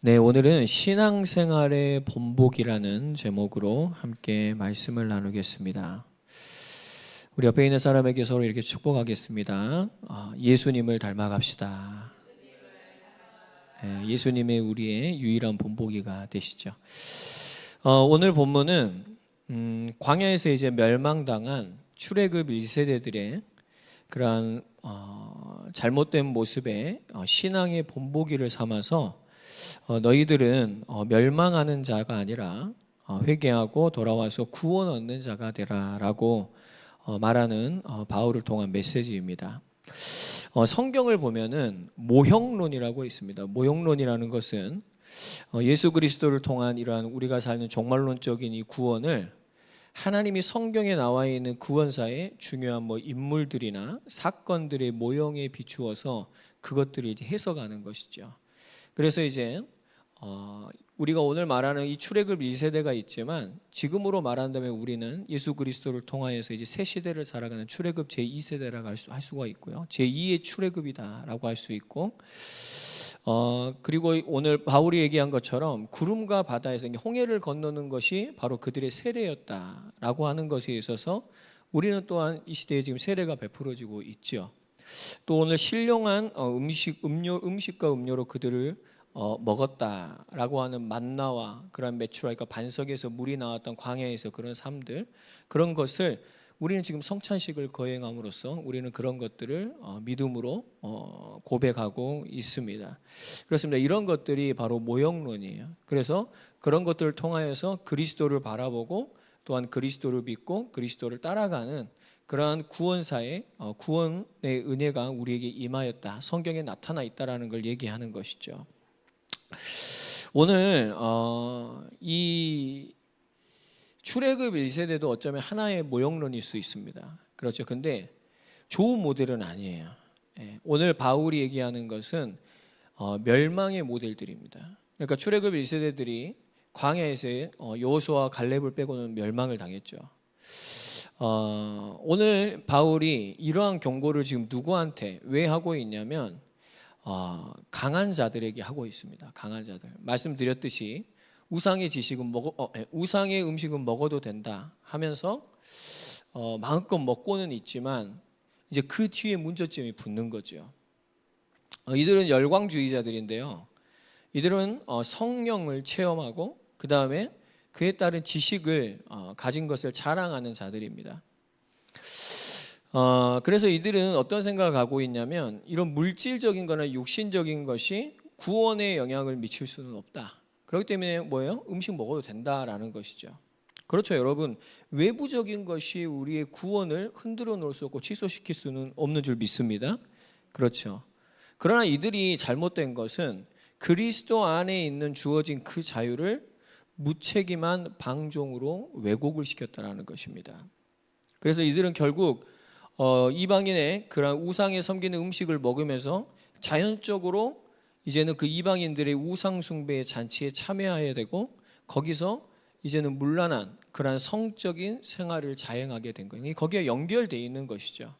네, 오늘은 신앙생활의 본보기라는 제목으로 함께 말씀을 나누겠습니다. 우리 옆에 있는 사람에게 서로 이렇게 축복하겠습니다. 예수님을 닮아갑시다. 예수님의 우리의 유일한 본보기가 되시죠. 오늘 본문은 광야에서 이제 멸망당한 출애굽 1세대들의 그러한 잘못된 모습에 신앙의 본보기를 삼아서 너희들은 멸망하는 자가 아니라 회개하고 돌아와서 구원 얻는 자가 되라라고 말하는 바울을 통한 메시지입니다. 성경을 보면은 모형론이라고 있습니다. 모형론이라는 것은 예수 그리스도를 통한 이러한 우리가 사는 종말론적인 이 구원을 하나님이 성경에 나와 있는 구원사의 중요한 인물들이나 사건들의 모형에 비추어서 그것들을 이제 해석하는 것이죠. 그래서 이제 우리가 오늘 말하는 이 출애굽 1세대가 있지만 지금으로 말한다면 우리는 예수 그리스도를 통하여서 이제 새 시대를 살아가는 출애굽 제2세대라고 할 수가 있고요. 제2의 출애굽이다라고 할 수 있고 그리고 오늘 바울이 얘기한 것처럼 구름과 바다에서 홍해를 건너는 것이 바로 그들의 세례였다라고 하는 것에 있어서 우리는 또한 이 시대에 지금 세례가 베풀어지고 있죠. 또 오늘 신령한 음식과 음료로 그들을 먹었다라고 하는 만나와 그런 메추라기가 반석에서 물이 나왔던 광야에서 그런 삶들, 그런 것을 우리는 지금 성찬식을 거행함으로써 우리는 그런 것들을 믿음으로 고백하고 있습니다. 그렇습니다. 이런 것들이 바로 모형론이에요. 그래서 그런 것들을 통하여서 그리스도를 바라보고 또한 그리스도를 믿고 그리스도를 따라가는 그러한 구원사의 구원의 은혜가 우리에게 임하였다, 성경에 나타나 있다라는 걸 얘기하는 것이죠. 오늘 이 출애굽 1세대도 어쩌면 하나의 모형론일 수 있습니다. 그렇죠. 근데 좋은 모델은 아니에요. 오늘 바울이 얘기하는 것은 멸망의 모델들입니다. 그러니까 출애굽 1세대들이 광야에서 여호수아와 갈렙을 빼고는 멸망을 당했죠. 오늘 바울이 이러한 경고를 지금 누구한테 왜 하고 있냐면 강한 자들에게 하고 있습니다. 강한 자들. 말씀드렸듯이 우상의 음식은 먹어도 된다 하면서 마음껏 먹고는 있지만 이제 그 뒤에 문제점이 붙는 거죠. 이들은 열광주의자들인데요. 이들은 성령을 체험하고 그 다음에 그에 따른 지식을 가진 것을 자랑하는 자들입니다. 그래서 이들은 어떤 생각을 갖고 있냐면 이런 물질적인 거나 육신적인 것이 구원에 영향을 미칠 수는 없다. 그렇기 때문에 뭐예요? 음식 먹어도 된다라는 것이죠. 그렇죠, 여러분. 외부적인 것이 우리의 구원을 흔들어 놓을 수 없고 취소시킬 수는 없는 줄 믿습니다. 그렇죠. 그러나 이들이 잘못된 것은 그리스도 안에 있는 주어진 그 자유를 무책임한 방종으로 왜곡을 시켰다라는 것입니다. 그래서 이들은 결국 이방인의 그런 우상에 섬기는 음식을 먹으면서 자연적으로 이제는 그 이방인들의 우상 숭배의 잔치에 참여해야 되고 거기서 이제는 문란한 그런 성적인 생활을 자행하게 된 거예요. 거기에 연결되어 있는 것이죠.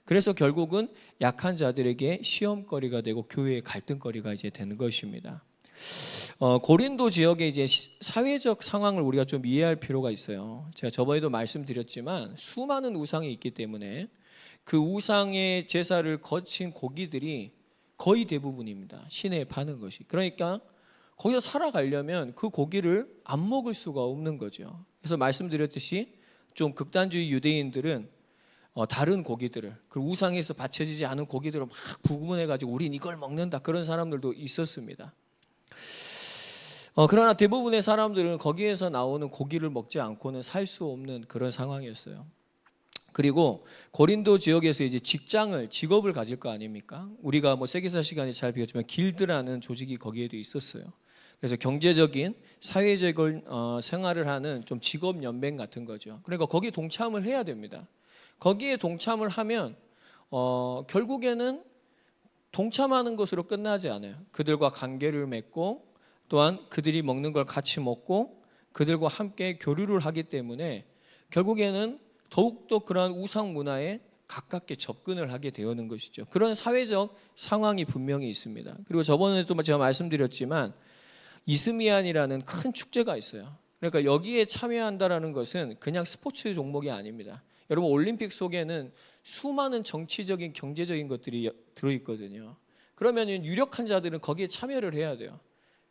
그래서 결국은 약한 자들에게 시험거리가 되고 교회의 갈등거리가 이제 되는 것입니다. 고린도 지역의 이제 사회적 상황을 우리가 좀 이해할 필요가 있어요. 제가 저번에도 말씀드렸지만 수많은 우상이 있기 때문에 그 우상의 제사를 거친 고기들이 거의 대부분입니다. 시내에 파는 것이. 그러니까 거기서 살아가려면 그 고기를 안 먹을 수가 없는 거죠. 그래서 말씀드렸듯이 좀 극단주의 유대인들은 다른 고기들을, 그 우상에서 바쳐지지 않은 고기들을 막 구분해가지고 우린 이걸 먹는다, 그런 사람들도 있었습니다. 그러나 대부분의 사람들은 거기에서 나오는 고기를 먹지 않고는 살 수 없는 그런 상황이었어요. 그리고 고린도 지역에서 이제 직업을 가질 거 아닙니까? 우리가 세계사 시간에 잘 배웠지만 길드라는 조직이 거기에도 있었어요. 그래서 경제적인 사회적 생활을 하는 좀 직업 연맹 같은 거죠. 그러니까 거기에 동참을 해야 됩니다. 거기에 동참을 하면 결국에는 동참하는 것으로 끝나지 않아요. 그들과 관계를 맺고 또한 그들이 먹는 걸 같이 먹고 그들과 함께 교류를 하기 때문에 결국에는 더욱더 그러한 우상 문화에 가깝게 접근을 하게 되는 것이죠. 그런 사회적 상황이 분명히 있습니다. 그리고 저번에도 제가 말씀드렸지만 이스미안이라는 큰 축제가 있어요. 그러니까 여기에 참여한다라는 것은 그냥 스포츠 종목이 아닙니다. 여러분 올림픽 속에는 수많은 정치적인 경제적인 것들이 들어있거든요. 그러면 유력한 자들은 거기에 참여를 해야 돼요.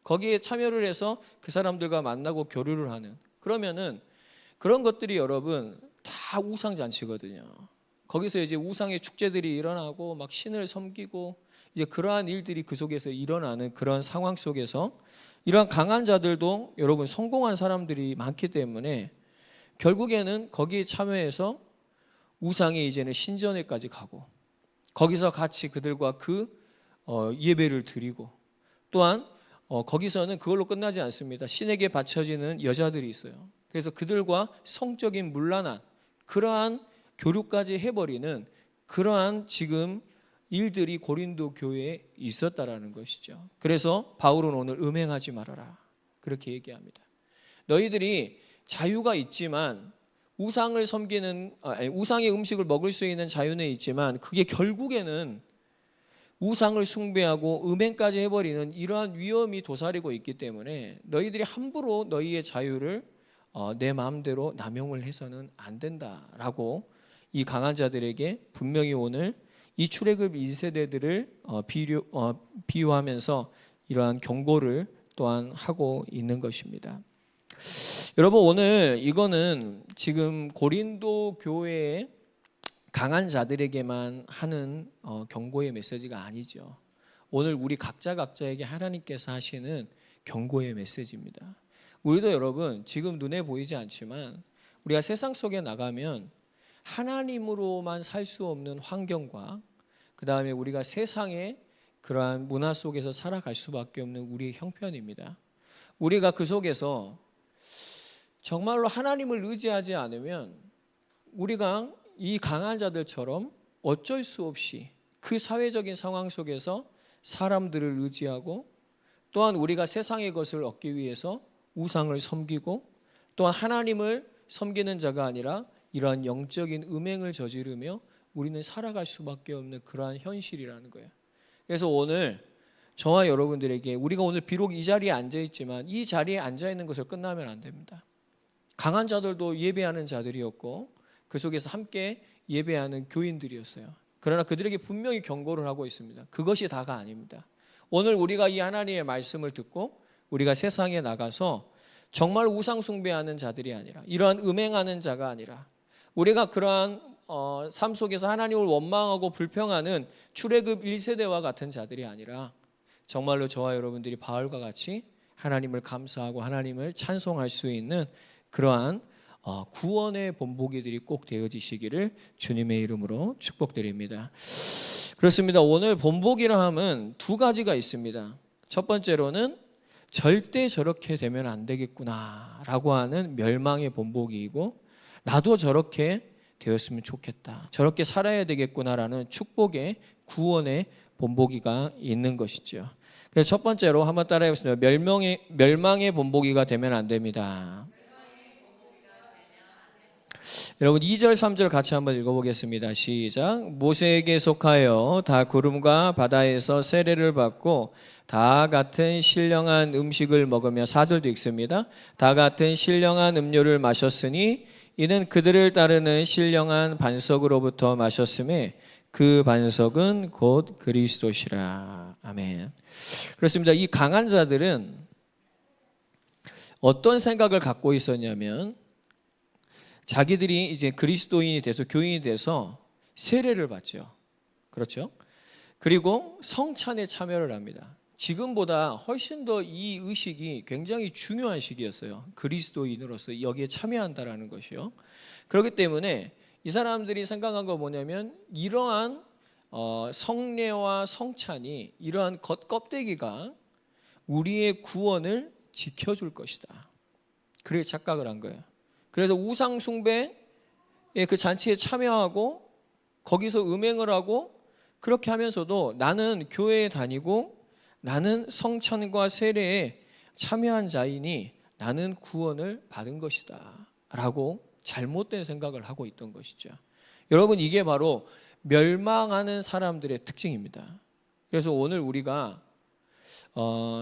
거기에 참여를 해서 그 사람들과 만나고 교류를 하는, 그러면은 그런 것들이 여러분 다 우상잔치거든요. 거기서 이제 우상의 축제들이 일어나고 막 신을 섬기고 이제 그러한 일들이 그 속에서 일어나는 그런 상황 속에서 이러한 강한 자들도 여러분 성공한 사람들이 많기 때문에 결국에는 거기에 참여해서 우상의 이제는 신전에까지 가고 거기서 같이 그들과 예배를 드리고, 또한 거기서는 그걸로 끝나지 않습니다. 신에게 바쳐지는 여자들이 있어요. 그래서 그들과 성적인 문란한 그러한 교류까지 해버리는 그러한 지금 일들이 고린도 교회에 있었다라는 것이죠. 그래서 바울은 오늘 음행하지 말아라 그렇게 얘기합니다. 너희들이 자유가 있지만 우상을 섬기는 우상의 음식을 먹을 수 있는 자유는 있지만 그게 결국에는 우상을 숭배하고 음행까지 해버리는 이러한 위험이 도사리고 있기 때문에 너희들이 함부로 너희의 자유를 내 마음대로 남용을 해서는 안 된다라고 이 강한 자들에게 분명히 오늘 이 출애굽 1세대들을 비유하면서 이러한 경고를 또한 하고 있는 것입니다. 여러분 오늘 이거는 지금 고린도 교회의 강한 자들에게만 하는 경고의 메시지가 아니죠. 오늘 우리 각자에게 하나님께서 하시는 경고의 메시지입니다. 우리도 여러분 지금 눈에 보이지 않지만 우리가 세상 속에 나가면 하나님으로만 살 수 없는 환경과 그 다음에 우리가 세상의 그러한 문화 속에서 살아갈 수밖에 없는 우리의 형편입니다. 우리가 그 속에서 정말로 하나님을 의지하지 않으면 우리가 이 강한 자들처럼 어쩔 수 없이 그 사회적인 상황 속에서 사람들을 의지하고 또한 우리가 세상의 것을 얻기 위해서 우상을 섬기고 또한 하나님을 섬기는 자가 아니라 이러한 영적인 음행을 저지르며 우리는 살아갈 수밖에 없는 그러한 현실이라는 거예요. 그래서 오늘 저와 여러분들에게 우리가 오늘 비록 이 자리에 앉아있지만 이 자리에 앉아있는 것을 끝나면 안 됩니다. 강한 자들도 예배하는 자들이었고 그 속에서 함께 예배하는 교인들이었어요. 그러나 그들에게 분명히 경고를 하고 있습니다. 그것이 다가 아닙니다. 오늘 우리가 이 하나님의 말씀을 듣고 우리가 세상에 나가서 정말 우상 숭배하는 자들이 아니라 이러한 음행하는 자가 아니라 우리가 그러한 삶 속에서 하나님을 원망하고 불평하는 출애굽 1세대와 같은 자들이 아니라 정말로 저와 여러분들이 바울과 같이 하나님을 감사하고 하나님을 찬송할 수 있는 그러한 구원의 본보기들이 꼭 되어지시기를 주님의 이름으로 축복드립니다. 그렇습니다. 오늘 본보기라 함은 두 가지가 있습니다. 첫 번째로는 절대 저렇게 되면 안 되겠구나라고 하는 멸망의 본보기이고, 나도 저렇게 되었으면 좋겠다, 저렇게 살아야 되겠구나라는 축복의 구원의 본보기가 있는 것이죠. 그래서 첫 번째로 한번 따라해보겠습니다. 멸망의 본보기가 되면 안 됩니다. 여러분 2절 3절 같이 한번 읽어보겠습니다. 시작. 모세에게 속하여 다 구름과 바다에서 세례를 받고 다 같은 신령한 음식을 먹으며 4절도 읽습니다. 다 같은 신령한 음료를 마셨으니 이는 그들을 따르는 신령한 반석으로부터 마셨음에 그 반석은 곧 그리스도시라. 아멘. 그렇습니다. 이 강한 자들은 어떤 생각을 갖고 있었냐면 자기들이 이제 그리스도인이 돼서 교인이 돼서 세례를 받죠. 그렇죠? 그리고 성찬에 참여를 합니다. 지금보다 훨씬 더 이 의식이 굉장히 중요한 시기였어요. 그리스도인으로서 여기에 참여한다라는 것이요. 그렇기 때문에 이 사람들이 생각한 거 뭐냐면 이러한 성례와 성찬이 이러한 겉껍데기가 우리의 구원을 지켜줄 것이다. 그렇게 착각을 한 거예요. 그래서 우상 숭배의 그 잔치에 참여하고 거기서 음행을 하고 그렇게 하면서도 나는 교회에 다니고 나는 성찬과 세례에 참여한 자이니 나는 구원을 받은 것이다 라고 잘못된 생각을 하고 있던 것이죠. 여러분 이게 바로 멸망하는 사람들의 특징입니다. 그래서 오늘 우리가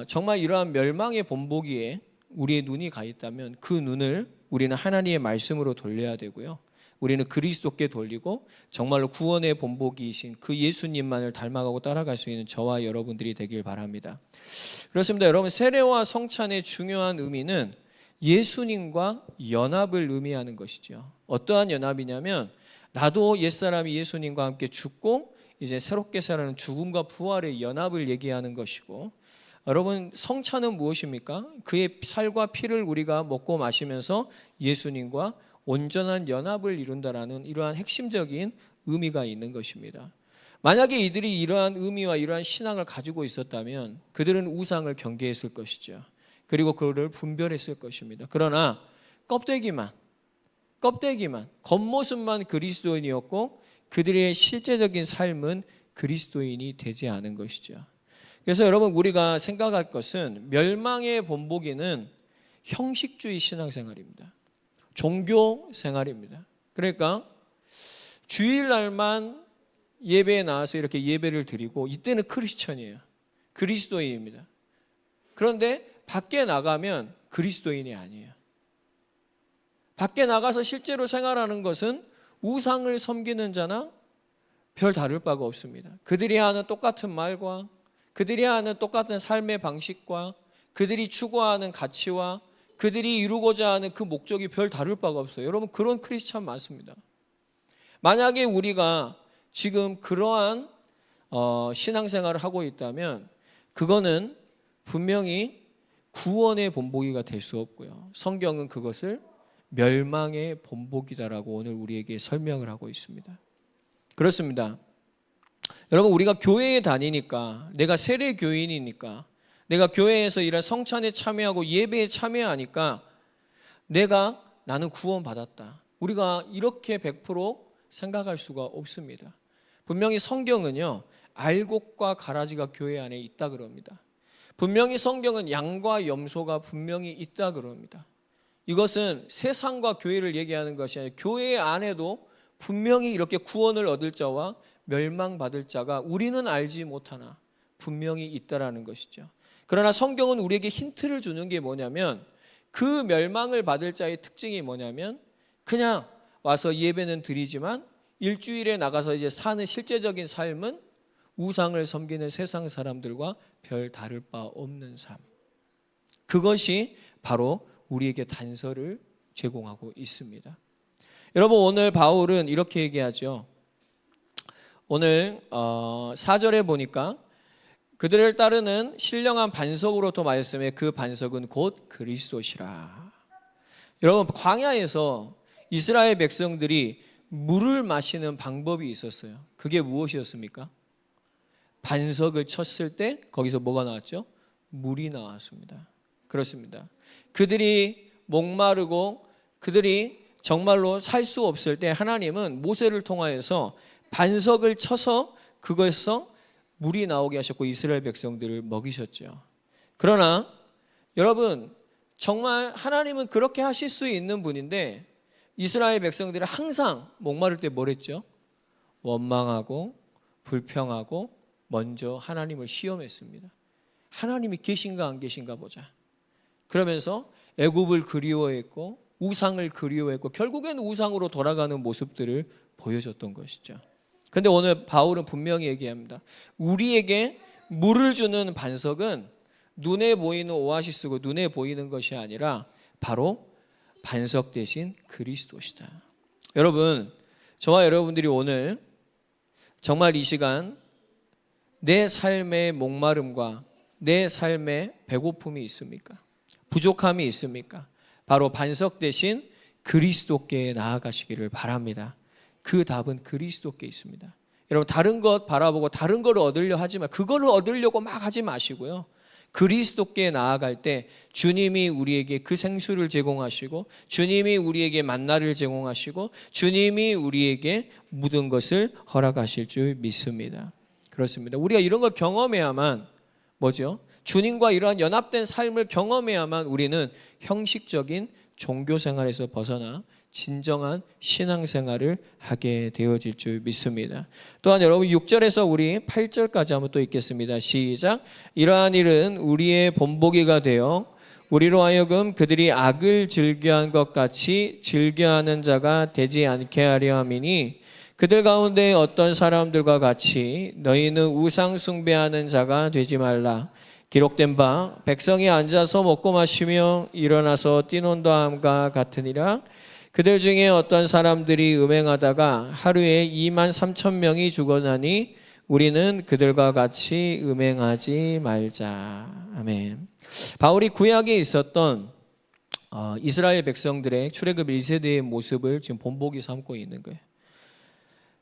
정말 이러한 멸망의 본보기에 우리의 눈이 가 있다면 그 눈을 우리는 하나님의 말씀으로 돌려야 되고요. 우리는 그리스도께 돌리고 정말로 구원의 본보기이신 그 예수님만을 닮아가고 따라갈 수 있는 저와 여러분들이 되길 바랍니다. 그렇습니다. 여러분, 세례와 성찬의 중요한 의미는 예수님과 연합을 의미하는 것이죠. 어떠한 연합이냐면 나도 옛사람이 예수님과 함께 죽고 이제 새롭게 살아가는 죽음과 부활의 연합을 얘기하는 것이고, 여러분, 성찬은 무엇입니까? 그의 살과 피를 우리가 먹고 마시면서 예수님과 온전한 연합을 이룬다라는 이러한 핵심적인 의미가 있는 것입니다. 만약에 이들이 이러한 의미와 이러한 신앙을 가지고 있었다면 그들은 우상을 경계했을 것이죠. 그리고 그를 분별했을 것입니다. 그러나 껍데기만 겉모습만 그리스도인이었고 그들의 실제적인 삶은 그리스도인이 되지 않은 것이죠. 그래서 여러분, 우리가 생각할 것은 멸망의 본보기는 형식주의 신앙생활입니다. 종교 생활입니다. 그러니까 주일날만 예배에 나와서 이렇게 예배를 드리고 이때는 크리스천이에요. 그리스도인입니다. 그런데 밖에 나가면 그리스도인이 아니에요. 밖에 나가서 실제로 생활하는 것은 우상을 섬기는 자나 별 다를 바가 없습니다. 그들이 하는 똑같은 말과 그들이 하는 똑같은 삶의 방식과 그들이 추구하는 가치와 그들이 이루고자 하는 그 목적이 별 다를 바가 없어요. 여러분, 그런 크리스찬 많습니다. 만약에 우리가 지금 그러한 신앙생활을 하고 있다면 그거는 분명히 구원의 본보기가 될 수 없고요. 성경은 그것을 멸망의 본보기다라고 오늘 우리에게 설명을 하고 있습니다. 그렇습니다. 여러분, 우리가 교회에 다니니까, 내가 세례 교인이니까, 내가 교회에서 이런 성찬에 참여하고 예배에 참여하니까 나는 구원받았다. 우리가 이렇게 100% 생각할 수가 없습니다. 분명히 성경은요, 알곡과 가라지가 교회 안에 있다 그럽니다. 분명히 성경은 양과 염소가 분명히 있다 그럽니다. 이것은 세상과 교회를 얘기하는 것이 아니라 교회 안에도 분명히 이렇게 구원을 얻을 자와 멸망받을 자가 우리는 알지 못하나 분명히 있다라는 것이죠. 그러나 성경은 우리에게 힌트를 주는 게 뭐냐면 그 멸망을 받을 자의 특징이 뭐냐면 그냥 와서 예배는 드리지만 일주일에 나가서 이제 사는 실제적인 삶은 우상을 섬기는 세상 사람들과 별 다를 바 없는 삶. 그것이 바로 우리에게 단서를 제공하고 있습니다. 여러분, 오늘 바울은 이렇게 얘기하죠. 오늘 4절에 보니까 그들을 따르는 신령한 반석으로부터 말씀해 그 반석은 곧 그리스도시라. 여러분, 광야에서 이스라엘 백성들이 물을 마시는 방법이 있었어요. 그게 무엇이었습니까? 반석을 쳤을 때 거기서 뭐가 나왔죠? 물이 나왔습니다. 그렇습니다. 그들이 목마르고 그들이 정말로 살 수 없을 때 하나님은 모세를 통하여서 반석을 쳐서 그것에서 물이 나오게 하셨고 이스라엘 백성들을 먹이셨죠. 그러나 여러분, 정말 하나님은 그렇게 하실 수 있는 분인데 이스라엘 백성들은 항상 목마를 때 뭘 했죠? 원망하고 불평하고 먼저 하나님을 시험했습니다. 하나님이 계신가 안 계신가 보자. 그러면서 애굽을 그리워했고 우상을 그리워했고 결국에는 우상으로 돌아가는 모습들을 보여줬던 것이죠. 그런데 오늘 바울은 분명히 얘기합니다. 우리에게 물을 주는 반석은 눈에 보이는 오아시스고 눈에 보이는 것이 아니라 바로 반석 대신 그리스도시다. 여러분, 저와 여러분들이 오늘 정말 이 시간 내 삶의 목마름과 내 삶의 배고픔이 있습니까? 부족함이 있습니까? 바로 반석 대신 그리스도께 나아가시기를 바랍니다. 그 답은 그리스도께 있습니다. 여러분, 다른 것 바라보고 다른 걸 얻으려 하지만 그거를 얻으려고 막 하지 마시고요. 그리스도께 나아갈 때 주님이 우리에게 그 생수를 제공하시고 주님이 우리에게 만나를 제공하시고 주님이 우리에게 모든 것을 허락하실 줄 믿습니다. 그렇습니다. 우리가 이런 걸 경험해야만 뭐죠? 주님과 이러한 연합된 삶을 경험해야만 우리는 형식적인 종교 생활에서 벗어나 진정한 신앙생활을 하게 되어질 줄 믿습니다. 또한 여러분 6절에서 우리 8절까지 한번 또 읽겠습니다. 시작. 이러한 일은 우리의 본보기가 되어 우리로 하여금 그들이 악을 즐겨한 것 같이 즐겨하는 자가 되지 않게 하려 함이니 그들 가운데 어떤 사람들과 같이 너희는 우상 숭배하는 자가 되지 말라. 기록된 바 백성이 앉아서 먹고 마시며 일어나서 뛰논다 함과 같으니라. 그들 중에 어떤 사람들이 음행하다가 하루에 2만 3천 명이 죽어나니 우리는 그들과 같이 음행하지 말자. 아멘. 바울이 구약에 있었던 이스라엘 백성들의 출애굽 1세대의 모습을 지금 본보기 삼고 있는 거예요.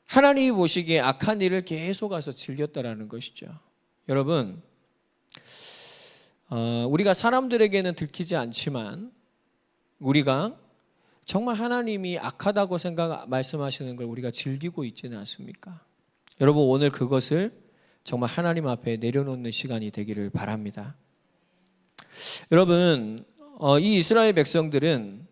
하나님이 보시기에 악한 일을 계속 와서 즐겼다라는 것이죠. 여러분, 우리가 사람들에게는 들키지 않지만 우리가 정말 하나님이 악하다고 말씀하시는 걸 우리가 즐기고 있지는 않습니까? 여러분, 오늘 그것을 정말 하나님 앞에 내려놓는 시간이 되기를 바랍니다. 여러분, 이 이스라엘 백성들은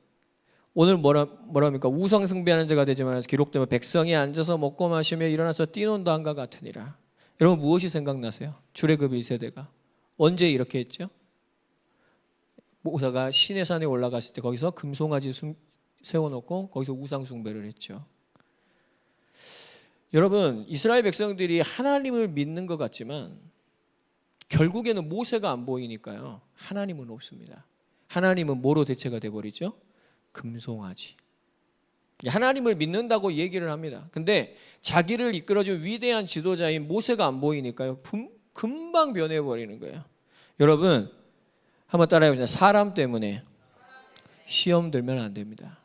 오늘 뭐랍니까? 우상 숭배하는 자가 되지 말아서 기록되면 백성이 앉아서 먹고 마시며 일어나서 뛰논다 함과 같으니라. 여러분, 무엇이 생각나세요? 출애굽 1세대가 언제 이렇게 했죠? 모세가 시내산에 올라갔을 때 거기서 금송아지 세워놓고 거기서 우상 숭배를 했죠. 여러분, 이스라엘 백성들이 하나님을 믿는 것 같지만 결국에는 모세가 안 보이니까요, 하나님은 없습니다. 하나님은 뭐로 대체가 돼버리죠? 금송아지. 하나님을 믿는다고 얘기를 합니다. 근데 자기를 이끌어준 위대한 지도자인 모세가 안 보이니까요, 금방 변해버리는 거예요. 여러분, 한번 따라해보세요. 사람 때문에 시험 들면 안 됩니다.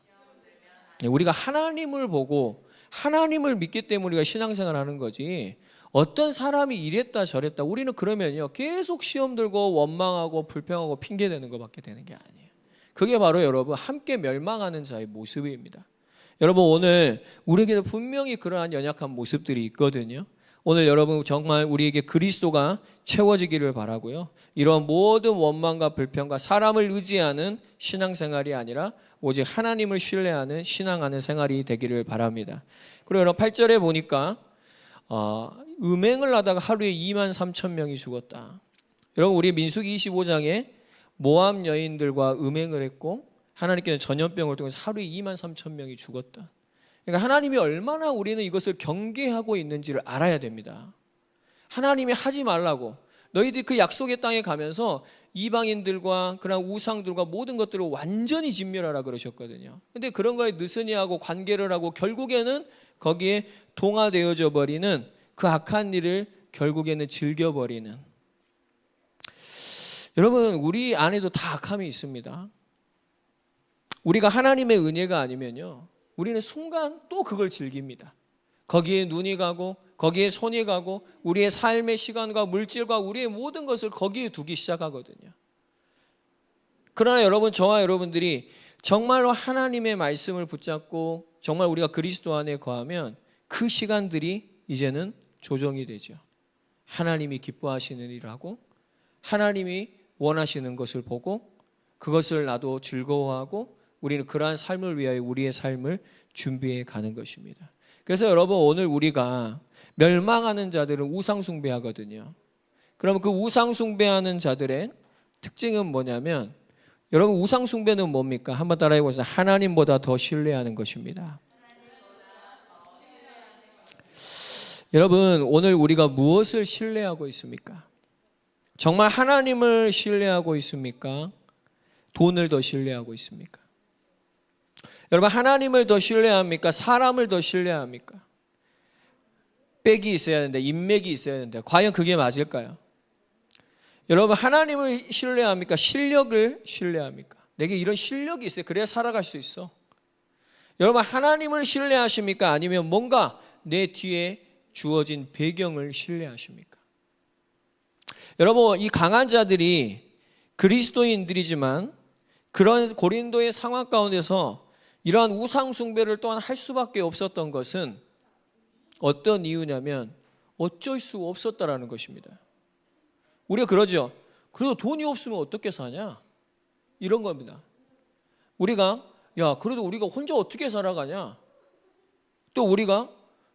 우리가 하나님을 보고 하나님을 믿기 때문에 우리가 신앙생활 하는 거지, 어떤 사람이 이랬다 저랬다 우리는 그러면요 계속 시험 들고 원망하고 불평하고 핑계대는 것밖에 되는 게 아니에요. 그게 바로 여러분 함께 멸망하는 자의 모습입니다. 여러분, 오늘 우리에게도 분명히 그러한 연약한 모습들이 있거든요. 오늘 여러분 정말 우리에게 그리스도가 채워지기를 바라고요. 이런 모든 원망과 불평과 사람을 의지하는 신앙생활이 아니라 오직 하나님을 신뢰하는 신앙하는 생활이 되기를 바랍니다. 그리고 여러분 8절에 보니까 음행을 하다가 하루에 2만 3천 명이 죽었다. 여러분, 우리 민수기 25장에 모압 여인들과 음행을 했고 하나님께서 전염병을 통해서 하루에 2만 3천 명이 죽었다. 그러니까 하나님이 얼마나 우리는 이것을 경계하고 있는지를 알아야 됩니다. 하나님이 하지 말라고, 너희들이 그 약속의 땅에 가면서 이방인들과 그런 우상들과 모든 것들을 완전히 진멸하라 그러셨거든요. 근데 그런 거에 느슨히 하고 관계를 하고 결국에는 거기에 동화되어져 버리는 그 악한 일을 결국에는 즐겨버리는, 여러분 우리 안에도 다 악함이 있습니다. 우리가 하나님의 은혜가 아니면요 우리는 순간 또 그걸 즐깁니다. 거기에 눈이 가고 거기에 손이 가고 우리의 삶의 시간과 물질과 우리의 모든 것을 거기에 두기 시작하거든요. 그러나 여러분, 저와 여러분들이 정말로 하나님의 말씀을 붙잡고 정말 우리가 그리스도 안에 거하면 그 시간들이 이제는 조정이 되죠. 하나님이 기뻐하시는 일을 하고 하나님이 원하시는 것을 보고 그것을 나도 즐거워하고 우리는 그러한 삶을 위하여 우리의 삶을 준비해 가는 것입니다. 그래서 여러분, 오늘 우리가 멸망하는 자들은 우상 숭배하거든요. 그러면 그 우상 숭배하는 자들의 특징은 뭐냐면, 여러분 우상 숭배는 뭡니까? 한번 따라해 보세요. 하나님보다 더 신뢰하는 것입니다. 여러분, 오늘 우리가 무엇을 신뢰하고 있습니까? 정말 하나님을 신뢰하고 있습니까? 돈을 더 신뢰하고 있습니까? 여러분, 하나님을 더 신뢰합니까? 사람을 더 신뢰합니까? 빽이 있어야 되는데, 인맥이 있어야 되는데, 과연 그게 맞을까요? 여러분, 하나님을 신뢰합니까? 실력을 신뢰합니까? 내게 이런 실력이 있어요. 그래야 살아갈 수 있어. 여러분, 하나님을 신뢰하십니까? 아니면 뭔가 내 뒤에 주어진 배경을 신뢰하십니까? 여러분, 이 강한 자들이 그리스도인들이지만 그런 고린도의 상황 가운데서 이러한 우상 숭배를 또한 할 수밖에 없었던 것은 어떤 이유냐면 어쩔 수 없었다라는 것입니다. 우리가 그러죠. 그래도 돈이 없으면 어떻게 사냐? 이런 겁니다. 우리가 야, 그래도 우리가 혼자 어떻게 살아가냐? 또 우리가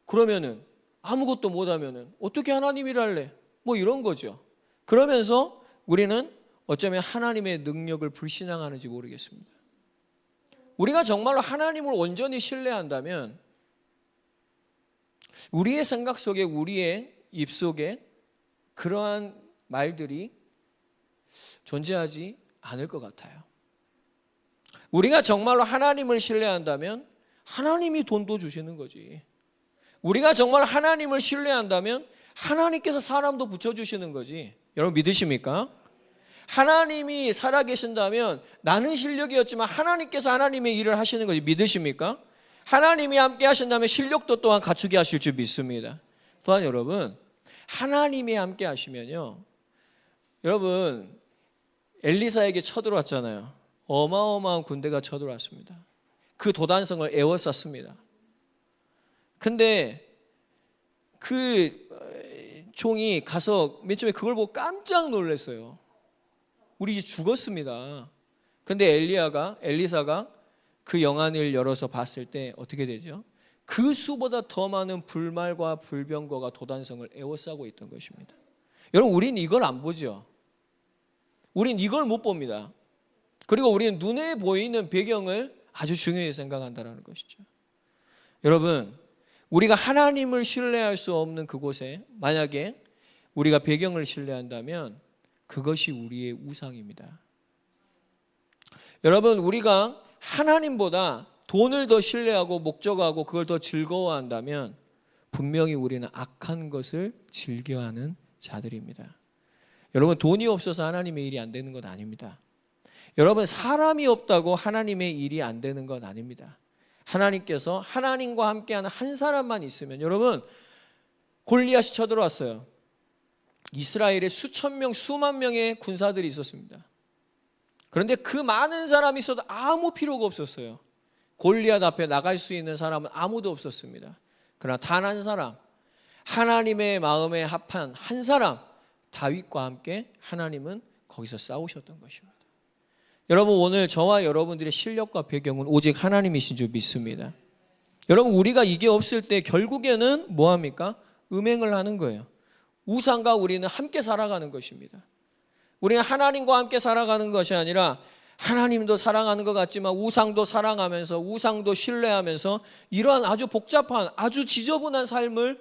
그러면은 아무것도 못하면은 어떻게 하나님 일할래? 뭐 이런 거죠. 그러면서 우리는 어쩌면 하나님의 능력을 불신앙하는지 모르겠습니다. 우리가 정말로 하나님을 온전히 신뢰한다면 우리의 생각 속에, 우리의 입 속에 그러한 말들이 존재하지 않을 것 같아요. 우리가 정말로 하나님을 신뢰한다면 하나님이 돈도 주시는 거지. 우리가 정말 하나님을 신뢰한다면 하나님께서 사람도 붙여주시는 거지. 여러분 믿으십니까? 하나님이 살아계신다면 나는 실력이 없지만 하나님께서 하나님의 일을 하시는 거지. 믿으십니까? 하나님이 함께 하신다면 실력도 또한 갖추게 하실 줄 믿습니다. 또한 여러분, 하나님이 함께 하시면요, 여러분 엘리사에게 쳐들어왔잖아요. 어마어마한 군대가 쳐들어왔습니다. 그 도단성을 에워쌌습니다. 근데 그 종이 가서 맨 처음에 그걸 보고 깜짝 놀랐어요. 우리 이제 죽었습니다. 근데 엘리사가 그 영안을 열어서 봤을 때 어떻게 되죠? 그 수보다 더 많은 불말과 불병거가 도단성을 에워싸고 있던 것입니다. 여러분, 우린 이걸 안 보죠. 우린 이걸 못 봅니다. 그리고 우리는 눈에 보이는 배경을 아주 중요히 생각한다는 것이죠. 여러분, 우리가 하나님을 신뢰할 수 없는 그곳에 만약에 우리가 배경을 신뢰한다면 그것이 우리의 우상입니다. 여러분, 우리가 하나님보다 돈을 더 신뢰하고 목적하고 그걸 더 즐거워한다면 분명히 우리는 악한 것을 즐겨하는 자들입니다. 여러분, 돈이 없어서 하나님의 일이 안 되는 것 아닙니다. 여러분, 사람이 없다고 하나님의 일이 안 되는 것 아닙니다. 하나님께서 하나님과 함께하는 한 사람만 있으면, 여러분, 골리앗이 쳐들어왔어요. 이스라엘에 수천 명, 수만 명의 군사들이 있었습니다. 그런데 그 많은 사람이 있어도 아무 필요가 없었어요. 골리앗 앞에 나갈 수 있는 사람은 아무도 없었습니다. 그러나 단 한 사람, 하나님의 마음에 합한 한 사람, 다윗과 함께 하나님은 거기서 싸우셨던 것입니다. 여러분, 오늘 저와 여러분들의 실력과 배경은 오직 하나님이신 줄 믿습니다. 여러분, 우리가 이게 없을 때 결국에는 뭐합니까? 음행을 하는 거예요. 우상과 우리는 함께 살아가는 것입니다. 우리는 하나님과 함께 살아가는 것이 아니라 하나님도 사랑하는 것 같지만 우상도 사랑하면서 우상도 신뢰하면서 이러한 아주 복잡한, 아주 지저분한 삶을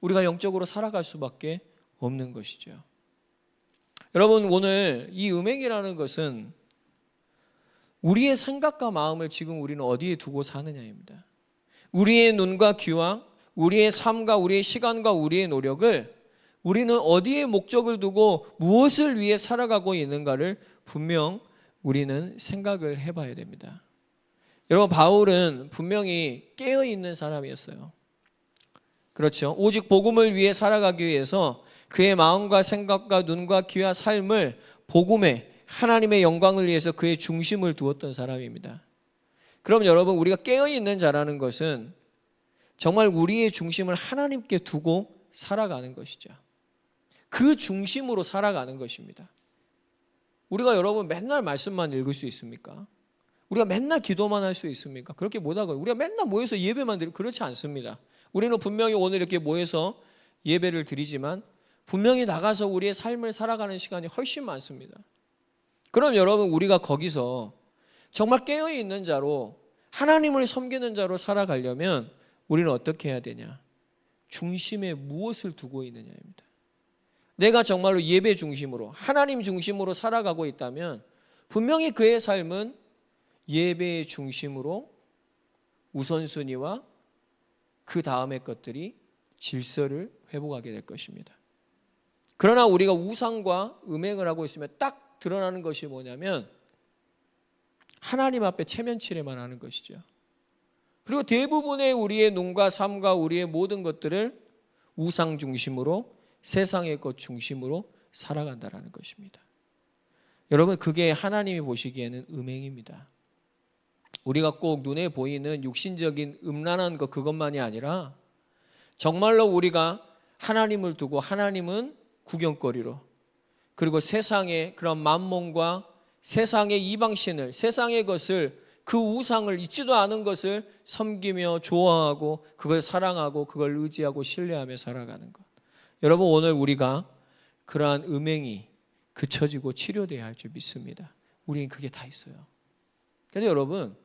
우리가 영적으로 살아갈 수밖에 없는 것이죠. 여러분, 오늘 이 음행이라는 것은 우리의 생각과 마음을 지금 우리는 어디에 두고 사느냐입니다. 우리의 눈과 귀와 우리의 삶과 우리의 시간과 우리의 노력을 우리는 어디에 목적을 두고 무엇을 위해 살아가고 있는가를 분명 우리는 생각을 해봐야 됩니다. 여러분, 바울은 분명히 깨어있는 사람이었어요. 그렇죠? 오직 복음을 위해 살아가기 위해서 그의 마음과 생각과 눈과 귀와 삶을 복음에 하나님의 영광을 위해서 그의 중심을 두었던 사람입니다. 그럼 여러분, 우리가 깨어있는 자라는 것은 정말 우리의 중심을 하나님께 두고 살아가는 것이죠. 그 중심으로 살아가는 것입니다. 우리가 여러분 맨날 말씀만 읽을 수 있습니까? 우리가 맨날 기도만 할 수 있습니까? 그렇게 못하고요. 우리가 맨날 모여서 예배만 드리고 그렇지 않습니다. 우리는 분명히 오늘 이렇게 모여서 예배를 드리지만 분명히 나가서 우리의 삶을 살아가는 시간이 훨씬 많습니다. 그럼 여러분, 우리가 거기서 정말 깨어있는 자로 하나님을 섬기는 자로 살아가려면 우리는 어떻게 해야 되냐? 중심에 무엇을 두고 있느냐입니다. 내가 정말로 예배 중심으로 하나님 중심으로 살아가고 있다면 분명히 그의 삶은 예배의 중심으로 우선순위와 그 다음의 것들이 질서를 회복하게 될 것입니다. 그러나 우리가 우상과 음행을 하고 있으면 딱 드러나는 것이 뭐냐면 하나님 앞에 체면치레만 하는 것이죠. 그리고 대부분의 우리의 눈과 삶과 우리의 모든 것들을 우상 중심으로, 세상의 것 중심으로 살아간다는 것입니다. 여러분, 그게 하나님이 보시기에는 음행입니다. 우리가 꼭 눈에 보이는 육신적인 음란한 것 그것만이 아니라 정말로 우리가 하나님을 두고 하나님은 구경거리로, 그리고 세상의 그런 만몬과 세상의 이방신을, 세상의 것을 그 우상을 잊지도 않은 것을 섬기며 좋아하고 그걸 사랑하고 그걸 의지하고 신뢰하며 살아가는 것. 여러분, 오늘 우리가 그러한 음행이 그쳐지고 치료돼야 할 줄 믿습니다. 우리는 그게 다 있어요. 그런데 여러분,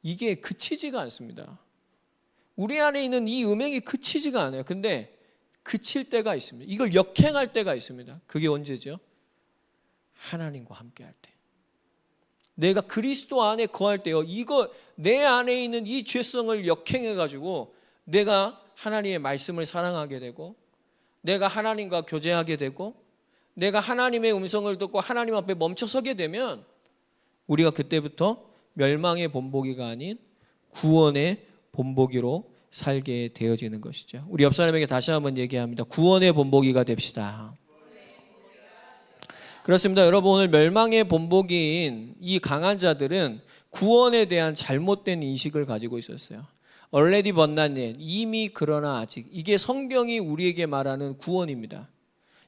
이게 그치지가 않습니다. 우리 안에 있는 이 음행이 그치지가 않아요. 근데 그칠 때가 있습니다. 이걸 역행할 때가 있습니다. 그게 언제죠? 하나님과 함께 할 때. 내가 그리스도 안에 거할 때요. 이거 내 안에 있는 이 죄성을 역행해 가지고 내가 하나님의 말씀을 사랑하게 되고, 내가 하나님과 교제하게 되고, 내가 하나님의 음성을 듣고 하나님 앞에 멈춰서게 되면 우리가 그때부터 멸망의 본보기가 아닌 구원의 본보기로 살게 되어지는 것이죠. 우리 옆 사람에게 다시 한번 얘기합니다. 구원의 본보기가 됩시다. 그렇습니다. 여러분, 오늘 멸망의 본보기인 이 강한 자들은 구원에 대한 잘못된 인식을 가지고 있었어요. already but not yet, 이미 그러나 아직. 이게 성경이 우리에게 말하는 구원입니다.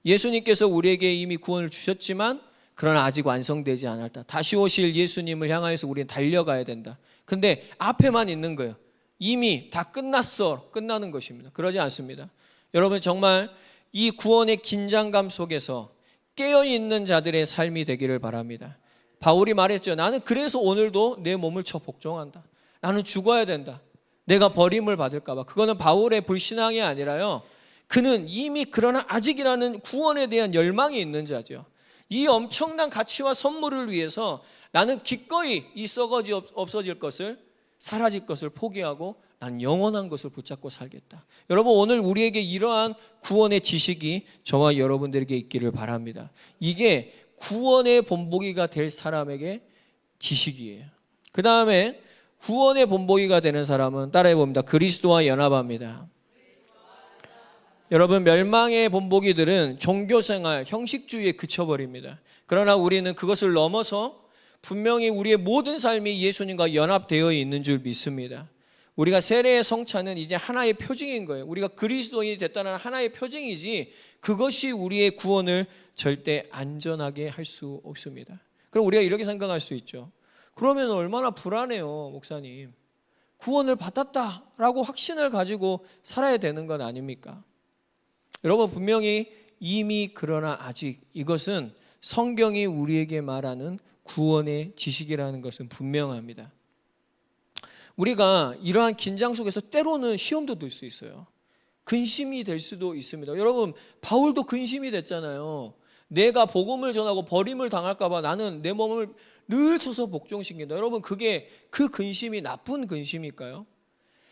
예수님께서 우리에게 이미 구원을 주셨지만 그러나 아직 완성되지 않았다. 다시 오실 예수님을 향하여서 우리는 달려가야 된다. 근데 앞에만 있는 거예요. 이미 다 끝났어. 끝나는 것입니다. 그러지 않습니다. 여러분, 정말 이 구원의 긴장감 속에서 깨어있는 자들의 삶이 되기를 바랍니다. 바울이 말했죠. 나는 그래서 오늘도 내 몸을 쳐 복종한다. 나는 죽어야 된다. 내가 버림을 받을까 봐. 그거는 바울의 불신앙이 아니라요, 그는 이미 그러나 아직이라는 구원에 대한 열망이 있는 자죠. 이 엄청난 가치와 선물을 위해서 나는 기꺼이 이 썩어지 없어질 것을, 사라질 것을 포기하고 난 영원한 것을 붙잡고 살겠다. 여러분, 오늘 우리에게 이러한 구원의 지식이 저와 여러분들에게 있기를 바랍니다. 이게 구원의 본보기가 될 사람에게 지식이에요. 그 다음에 구원의 본보기가 되는 사람은 따라해 봅니다. 그리스도와 연합합니다. 여러분, 멸망의 본보기들은 종교생활, 형식주의에 그쳐버립니다. 그러나 우리는 그것을 넘어서 분명히 우리의 모든 삶이 예수님과 연합되어 있는 줄 믿습니다. 우리가 세례의 성찬은 이제 하나의 표징인 거예요. 우리가 그리스도인이 됐다는 하나의 표징이지 그것이 우리의 구원을 절대 안전하게 할 수 없습니다. 그럼 우리가 이렇게 생각할 수 있죠. 그러면 얼마나 불안해요, 목사님. 구원을 받았다라고 확신을 가지고 살아야 되는 건 아닙니까? 여러분, 분명히 이미 그러나 아직, 이것은 성경이 우리에게 말하는 구원의 지식이라는 것은 분명합니다. 우리가 이러한 긴장 속에서 때로는 시험도 들 수 있어요. 근심이 될 수도 있습니다. 여러분, 바울도 근심이 됐잖아요. 내가 복음을 전하고 버림을 당할까 봐 나는 내 몸을 늘 쳐서 복종시킨다. 여러분, 그게 그 근심이 나쁜 근심일까요?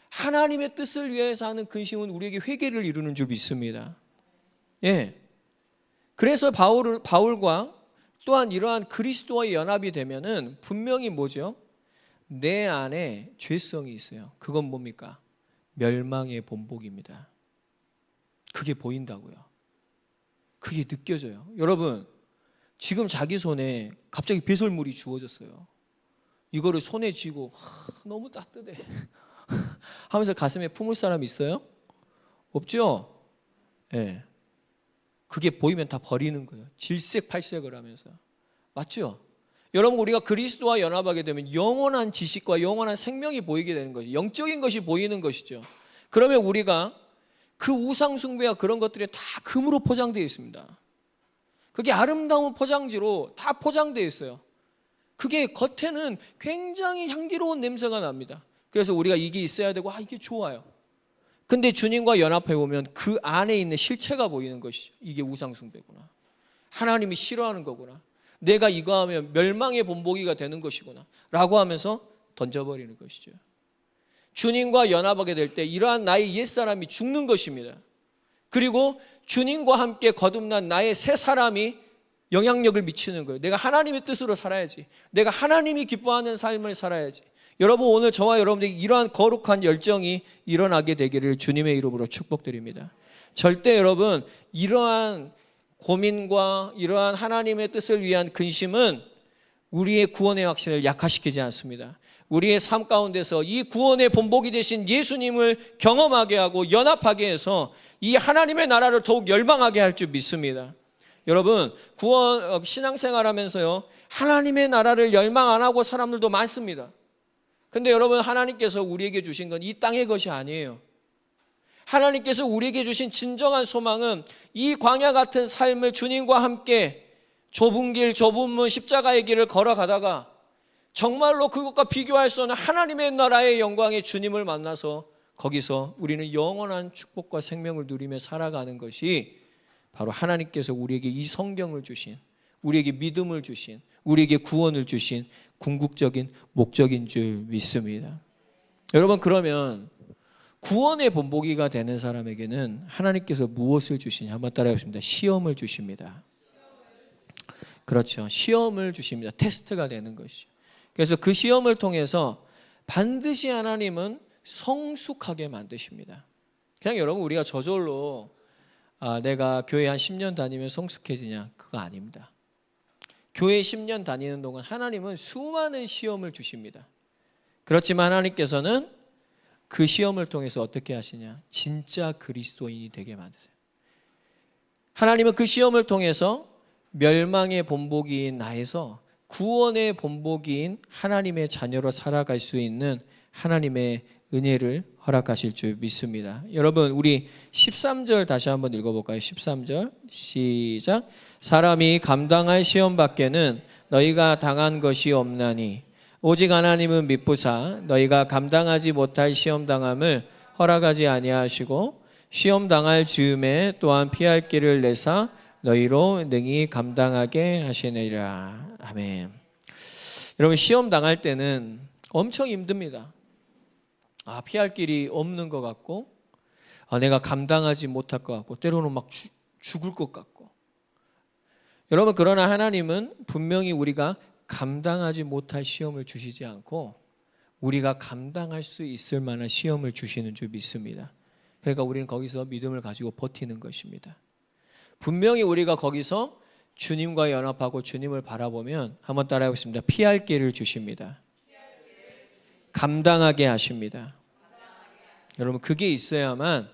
하나님의 뜻을 위해서 하는 근심은 우리에게 회개를 이루는 줄 믿습니다. 예. 그래서 바울과 또한 이러한 그리스도와의 연합이 되면은 분명히 뭐죠? 내 안에 죄성이 있어요. 그건 뭡니까? 멸망의 본보기입니다. 그게 보인다고요. 그게 느껴져요. 여러분, 지금 자기 손에 갑자기 배설물이 주어졌어요. 이거를 손에 쥐고 너무 따뜻해 하면서 가슴에 품을 사람 있어요? 없죠? 예. 그게 보이면 다 버리는 거예요. 질색팔색을 하면서. 맞죠? 여러분, 우리가 그리스도와 연합하게 되면 영원한 지식과 영원한 생명이 보이게 되는 거죠. 영적인 것이 보이는 것이죠. 그러면 우리가 그 우상 숭배와 그런 것들이 다 금으로 포장되어 있습니다. 그게 아름다운 포장지로 다 포장되어 있어요. 그게 겉에는 굉장히 향기로운 냄새가 납니다. 그래서 우리가 이게 있어야 되고 이게 좋아요. 근데 주님과 연합해 보면 그 안에 있는 실체가 보이는 것이죠. 이게 우상 숭배구나. 하나님이 싫어하는 거구나. 내가 이거 하면 멸망의 본보기가 되는 것이구나 라고 하면서 던져버리는 것이죠. 주님과 연합하게 될 때 이러한 나의 옛사람이 죽는 것입니다. 그리고 주님과 함께 거듭난 나의 새 사람이 영향력을 미치는 거예요. 내가 하나님의 뜻으로 살아야지. 내가 하나님이 기뻐하는 삶을 살아야지. 여러분, 오늘 저와 여러분들이 이러한 거룩한 열정이 일어나게 되기를 주님의 이름으로 축복드립니다. 절대 여러분, 이러한 고민과 이러한 하나님의 뜻을 위한 근심은 우리의 구원의 확신을 약화시키지 않습니다. 우리의 삶 가운데서 이 구원의 본보기 되신 예수님을 경험하게 하고 연합하게 해서 이 하나님의 나라를 더욱 열망하게 할 줄 믿습니다. 여러분, 신앙생활 하면서요, 하나님의 나라를 열망 안 하고 사람들도 많습니다. 근데 여러분, 하나님께서 우리에게 주신 건 이 땅의 것이 아니에요. 하나님께서 우리에게 주신 진정한 소망은 이 광야 같은 삶을 주님과 함께 좁은 길, 좁은 문, 십자가의 길을 걸어가다가 정말로 그것과 비교할 수 없는 하나님의 나라의 영광의 주님을 만나서 거기서 우리는 영원한 축복과 생명을 누리며 살아가는 것이 바로 하나님께서 우리에게 이 성경을 주신, 우리에게 믿음을 주신, 우리에게 구원을 주신 궁극적인 목적인 줄 믿습니다. 여러분, 그러면 구원의 본보기가 되는 사람에게는 하나님께서 무엇을 주시냐? 한번 따라해 보십니다. 시험을 주십니다. 그렇죠. 시험을 주십니다. 테스트가 되는 것이죠. 그래서 그 시험을 통해서 반드시 하나님은 성숙하게 만드십니다. 그냥 여러분, 우리가 저절로 내가 교회 한 10년 다니면 성숙해지냐? 그거 아닙니다. 교회 10년 다니는 동안 하나님은 수많은 시험을 주십니다. 그렇지만 하나님께서는 그 시험을 통해서 어떻게 하시냐? 진짜 그리스도인이 되게 만드세요. 하나님은 그 시험을 통해서 멸망의 본보기인 나에서 구원의 본보기인 하나님의 자녀로 살아갈 수 있는 하나님의 은혜를 허락하실 줄 믿습니다. 여러분, 우리 13절 다시 한번 읽어볼까요? 13절 시작. 사람이 감당할 시험 밖에는 너희가 당한 것이 없나니 오직 하나님은 미쁘사 너희가 감당하지 못할 시험 당함을 허락하지 아니하시고 시험 당할 즈음에 또한 피할 길을 내사 너희로 능히 감당하게 하시느니라. 아멘. 여러분, 시험 당할 때는 엄청 힘듭니다. 피할 길이 없는 것 같고, 내가 감당하지 못할 것 같고, 때로는 막 죽을 것 같고. 여러분, 그러나 하나님은 분명히 우리가 감당하지 못할 시험을 주시지 않고 우리가 감당할 수 있을 만한 시험을 주시는 줄 믿습니다. 그러니까 우리는 거기서 믿음을 가지고 버티는 것입니다. 분명히 우리가 거기서 주님과 연합하고 주님을 바라보면, 한번 따라해 보겠습니다. 피할 길을 주십니다. 감당하게 하십니다. 여러분, 그게 있어야만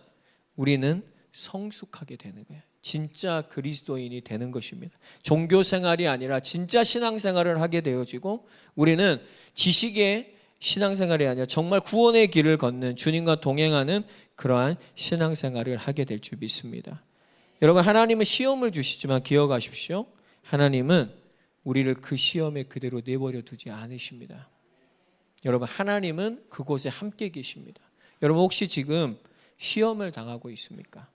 우리는 성숙하게 되는 거예요. 진짜 그리스도인이 되는 것입니다. 종교 생활이 아니라 진짜 신앙생활을 하게 되어지고, 우리는 지식의 신앙생활이 아니라 정말 구원의 길을 걷는, 주님과 동행하는 그러한 신앙생활을 하게 될 줄 믿습니다. 여러분, 하나님은 시험을 주시지만 기억하십시오. 하나님은 우리를 그 시험에 그대로 내버려 두지 않으십니다. 여러분, 하나님은 그곳에 함께 계십니다. 여러분, 혹시 지금 시험을 당하고 있습니까?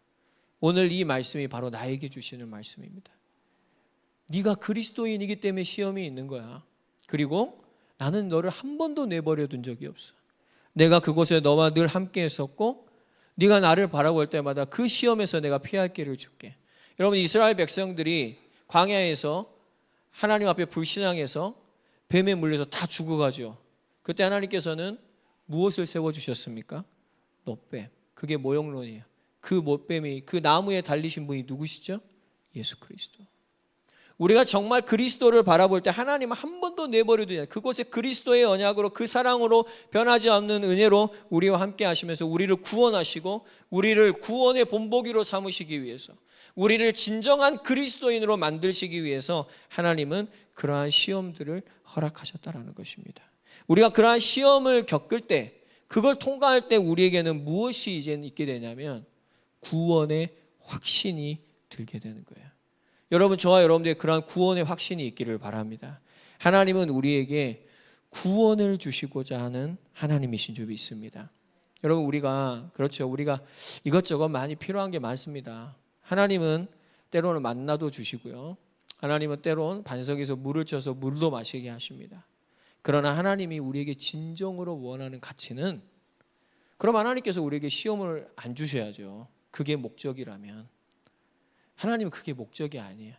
오늘 이 말씀이 바로 나에게 주시는 말씀입니다. 네가 그리스도인이기 때문에 시험이 있는 거야. 그리고 나는 너를 한 번도 내버려 둔 적이 없어. 내가 그곳에 너와 늘 함께 했었고, 네가 나를 바라볼 때마다 그 시험에서 내가 피할 길을 줄게. 여러분, 이스라엘 백성들이 광야에서 하나님 앞에 불신앙해서 뱀에 물려서 다 죽어가죠. 그때 하나님께서는 무엇을 세워주셨습니까? 못뱀. 그게 모형론이에요. 그 못뱀이, 그 나무에 달리신 분이 누구시죠? 예수 그리스도. 우리가 정말 그리스도를 바라볼 때 하나님은 한 번도 내버려두지 않아요. 그곳에 그리스도의 언약으로, 그 사랑으로, 변하지 않는 은혜로 우리와 함께 하시면서 우리를 구원하시고 우리를 구원의 본보기로 삼으시기 위해서, 우리를 진정한 그리스도인으로 만드시기 위해서 하나님은 그러한 시험들을 허락하셨다라는 것입니다. 우리가 그러한 시험을 겪을 때, 그걸 통과할 때 우리에게는 무엇이 이제는 있게 되냐면 구원의 확신이 들게 되는 거예요. 여러분, 저와 여러분들의 그러한 구원의 확신이 있기를 바랍니다. 하나님은 우리에게 구원을 주시고자 하는 하나님이신 줄 믿습니다. 여러분, 우리가 이것저것 많이 필요한 게 많습니다. 하나님은 때로는 만나도 주시고요. 하나님은 때로는 반석에서 물을 쳐서 물도 마시게 하십니다. 그러나 하나님이 우리에게 진정으로 원하는 가치는, 그럼 하나님께서 우리에게 시험을 안 주셔야죠. 그게 목적이라면. 하나님은 그게 목적이 아니에요.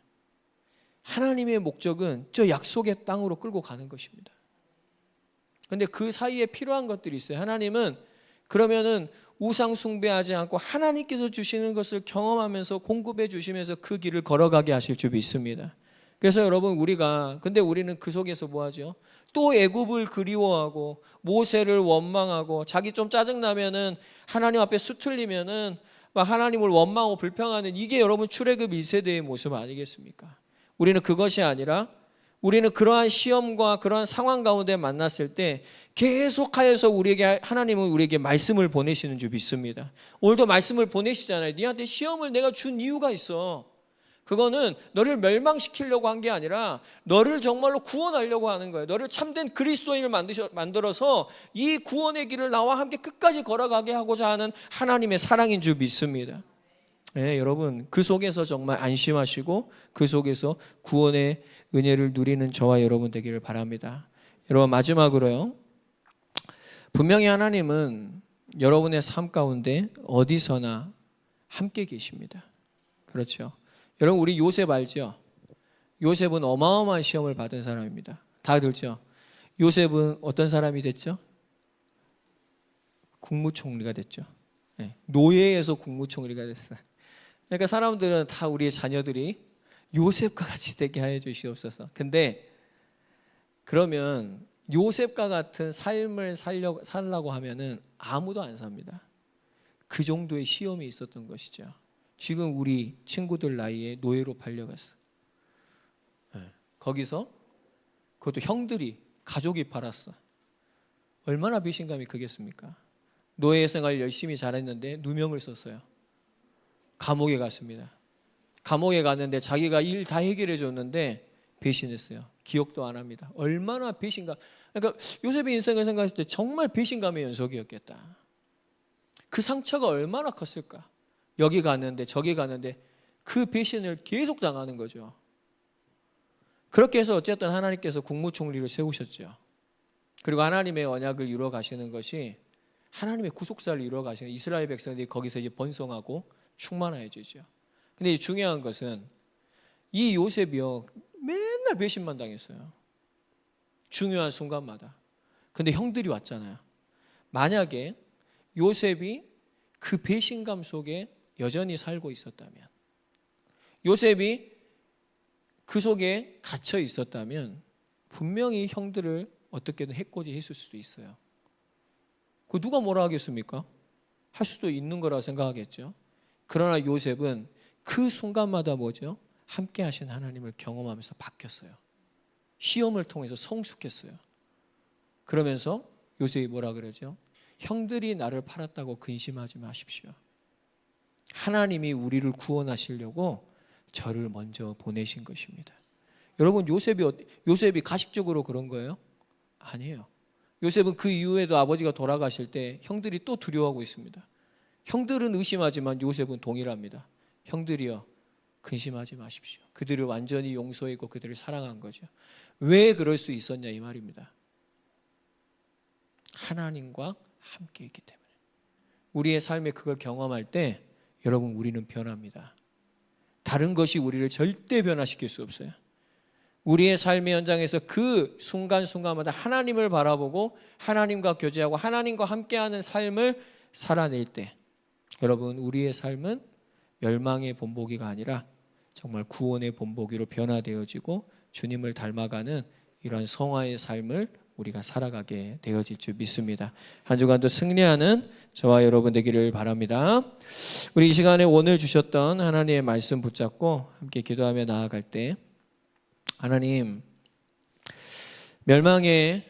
하나님의 목적은 저 약속의 땅으로 끌고 가는 것입니다. 그런데 그 사이에 필요한 것들이 있어요. 하나님은 그러면은 우상 숭배하지 않고 하나님께서 주시는 것을 경험하면서 공급해 주시면서 그 길을 걸어가게 하실 줄 믿습니다. 그래서 여러분, 우리는 그 속에서 뭐 하죠? 또 애굽을 그리워하고 모세를 원망하고, 자기 좀 짜증나면은 하나님 앞에 수틀리면은 막 하나님을 원망하고 불평하는, 이게 여러분 출애굽 1세대의 모습 아니겠습니까? 우리는 그것이 아니라 우리는 그러한 시험과 그러한 상황 가운데 만났을 때 계속하여서 하나님은 우리에게 말씀을 보내시는 줄 믿습니다. 오늘도 말씀을 보내시잖아요. 너한테 시험을 내가 준 이유가 있어. 그거는 너를 멸망시키려고 한 게 아니라 너를 정말로 구원하려고 하는 거예요. 너를 참된 그리스도인을 만들어서 이 구원의 길을 나와 함께 끝까지 걸어가게 하고자 하는 하나님의 사랑인 줄 믿습니다. 네, 여러분 그 속에서 정말 안심하시고 그 속에서 구원의 은혜를 누리는 저와 여러분 되기를 바랍니다. 여러분 마지막으로요. 분명히 하나님은 여러분의 삶 가운데 어디서나 함께 계십니다. 그렇죠. 여러분 우리 요셉 알죠? 요셉은 어마어마한 시험을 받은 사람입니다. 다 들죠? 요셉은 어떤 사람이 됐죠? 국무총리가 됐죠. 네, 노예에서 국무총리가 됐어요. 그러니까 사람들은 다 우리의 자녀들이 요셉과 같이 되게 하여 주시옵소서. 근데 그러면 요셉과 같은 삶을 살려고 하면은 아무도 안 삽니다. 그 정도의 시험이 있었던 것이죠. 지금 우리 친구들 나이에 노예로 팔려갔어. 거기서 그것도 형들이 가족이 팔았어. 얼마나 배신감이 크겠습니까? 노예 생활 열심히 잘했는데 누명을 썼어요. 감옥에 갔습니다. 감옥에 갔는데 자기가 일 다 해결해 줬는데 배신했어요. 기억도 안 합니다. 얼마나 배신감. 그러니까 요셉의 인생을 생각했을 때 정말 배신감의 연속이었겠다. 그 상처가 얼마나 컸을까. 여기 갔는데 저기 갔는데 그 배신을 계속 당하는 거죠. 그렇게 해서 어쨌든 하나님께서 국무총리를 세우셨죠. 그리고 하나님의 언약을 이루어 가시는 것이 하나님의 구속사를 이루어 가시는 이스라엘 백성들이 거기서 이제 번성하고 충만해지죠. 근데 중요한 것은 이 요셉이요 맨날 배신만 당했어요. 중요한 순간마다. 근데 형들이 왔잖아요. 만약에 요셉이 그 배신감 속에 여전히 살고 있었다면, 요셉이 그 속에 갇혀 있었다면 분명히 형들을 어떻게든 해코지 했을 수도 있어요. 그 누가 뭐라 하겠습니까? 할 수도 있는 거라 생각하겠죠. 그러나 요셉은 그 순간마다 뭐죠? 함께 하신 하나님을 경험하면서 바뀌었어요. 시험을 통해서 성숙했어요. 그러면서 요셉이 뭐라 그러죠? 형들이 나를 팔았다고 근심하지 마십시오. 하나님이 우리를 구원하시려고 저를 먼저 보내신 것입니다. 여러분 요셉이 가식적으로 그런 거예요? 아니에요. 요셉은 그 이후에도 아버지가 돌아가실 때 형들이 또 두려워하고 있습니다. 형들은 의심하지만 요셉은 동일합니다. 형들이여 근심하지 마십시오. 그들을 완전히 용서했고 그들을 사랑한 거죠. 왜 그럴 수 있었냐 이 말입니다. 하나님과 함께 있기 때문에. 우리의 삶에 그걸 경험할 때 여러분 우리는 변합니다. 다른 것이 우리를 절대 변화시킬 수 없어요. 우리의 삶의 현장에서 그 순간순간마다 하나님을 바라보고 하나님과 교제하고 하나님과 함께하는 삶을 살아낼 때 여러분 우리의 삶은 멸망의 본보기가 아니라 정말 구원의 본보기로 변화되어지고 주님을 닮아가는 이런 성화의 삶을 우리가 살아가게 되어질 줄 믿습니다. 한 주간도 승리하는 저와 여러분 되기를 바랍니다. 우리 이 시간에 오늘 주셨던 하나님의 말씀 붙잡고 함께 기도하며 나아갈 때 하나님 멸망의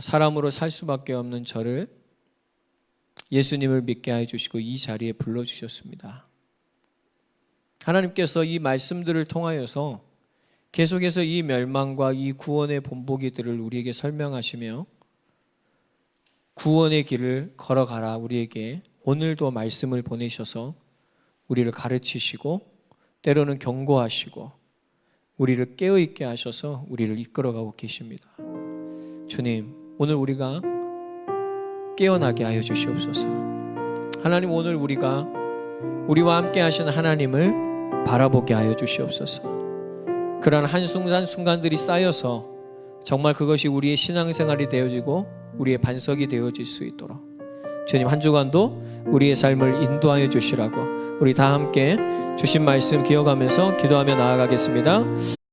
사람으로 살 수밖에 없는 저를 예수님을 믿게 해주시고 이 자리에 불러주셨습니다. 하나님께서 이 말씀들을 통하여서 계속해서 이 멸망과 이 구원의 본보기들을 우리에게 설명하시며 구원의 길을 걸어가라 우리에게 오늘도 말씀을 보내셔서 우리를 가르치시고 때로는 경고하시고 우리를 깨어있게 하셔서 우리를 이끌어가고 계십니다. 주님 오늘 우리가 깨어나게 하여 주시옵소서. 하나님 오늘 우리와 함께 하신 하나님을 바라보게 하여 주시옵소서. 그런 한순간순간들이 쌓여서 정말 그것이 우리의 신앙생활이 되어지고 우리의 반석이 되어질 수 있도록 주님 한 주간도 우리의 삶을 인도하여 주시라고 우리 다 함께 주신 말씀 기억하면서 기도하며 나아가겠습니다.